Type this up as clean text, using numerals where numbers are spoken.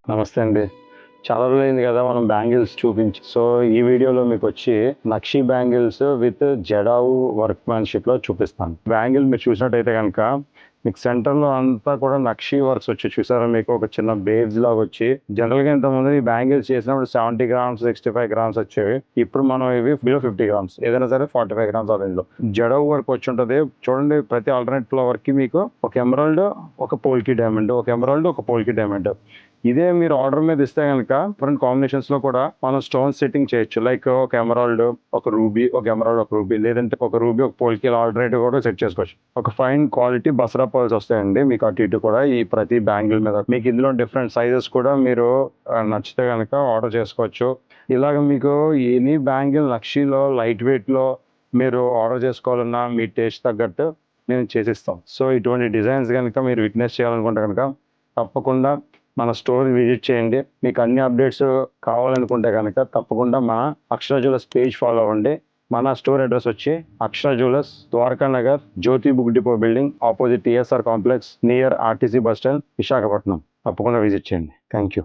నమస్తే అండి. చాలా రోజులైంది కదా మనం బ్యాంగిల్స్ చూపించి. సో, ఈ వీడియోలో మీకొచ్చి నక్షి బ్యాంగిల్స్ విత్ జడావు వర్క్‌మ్యాన్‌షిప్‌లో చూపిస్తాను. బ్యాంగిల్ మీరు చూసినట్టయితే గనక మీకు సెంటర్‌లో అంతా కూడా నక్షి వర్క్స్ వచ్చి చూసారా, మీకు ఒక చిన్న బేడ్స్ లాగా వచ్చి, జనరల్‌గా ఇంతకుముందు ఈ బ్యాంగిల్స్ చేసినప్పుడు 70 గ్రామ్స్, 65 గ్రామ్స్ వచ్చేవి. ఇప్పుడు మనం ఇవి బిలో 50 గ్రామ్స్ ఏదైనా సరే 45 గ్రామ్స్ ఆ రేంజ్‌లో జడావు వర్క్ వచ్చి ఉంటుంది. చూడండి, ప్రతి ఆల్టర్నేట్ ఫ్లవర్‌కి మీకు ఒక ఎమరాల్డ్, ఒక పోల్కి డైమండ్, ఒక ఎమరాల్డ్, ఒక పోల్కి డైమండ్. ఇదే మీరు ఆర్డర్ మీద ఇస్తే కనుక డిఫరెంట్ కాంబినేషన్స్ లో కూడా మనం స్టోన్ సెట్టింగ్ చేయొచ్చు. లైక్ ఒక ఎమరాల్డ్, ఒక రూబీ, ఒక ఎమరాల్డ్, ఒక రూబీ, లేదంటే ఒక రూబీ, ఒక పోల్కి ఆల్టర్నేటివ్ కూడా సెట్ చేసుకోవచ్చు. ఒక ఫైన్ క్వాలిటీ బసరా పర్ల్స్ వస్తాయండి మీకు అటు ఇటు కూడా ఈ ప్రతి బ్యాంగిల్ మీద. మీకు ఇందులో డిఫరెంట్ సైజెస్ కూడా మీరు నచ్చితే కనుక ఆర్డర్ చేసుకోవచ్చు. ఇలాగ మీకు ఎనీ బ్యాంగిల్ నక్షిలో లైట్ వెయిట్ లో మీరు ఆర్డర్ చేసుకోవాలన్నా మీ టేస్ట్ తగ్గట్టు నేను చేసిస్తాం. సో ఇటువంటి డిజైన్స్ కనుక మీరు విట్నెస్ చేయాలనుకుంటే కనుక తప్పకుండా మన స్టోర్ విజిట్ చేయండి. మీకు అన్ని అప్డేట్స్ కావాలనుకుంటే కనుక తప్పకుండా మన అక్షర జ్యువెలర్స్ పేజ్ ఫాలో అవ్వండి. మన స్టోర్ అడ్రస్ వచ్చి Akshara jewellers, Dwaraka Nagar, Jyothi book depot building opposite TSR complex near RTC bus stand, Visakhapatnam. తప్పకుండా విజిట్ చేయండి. Thank you.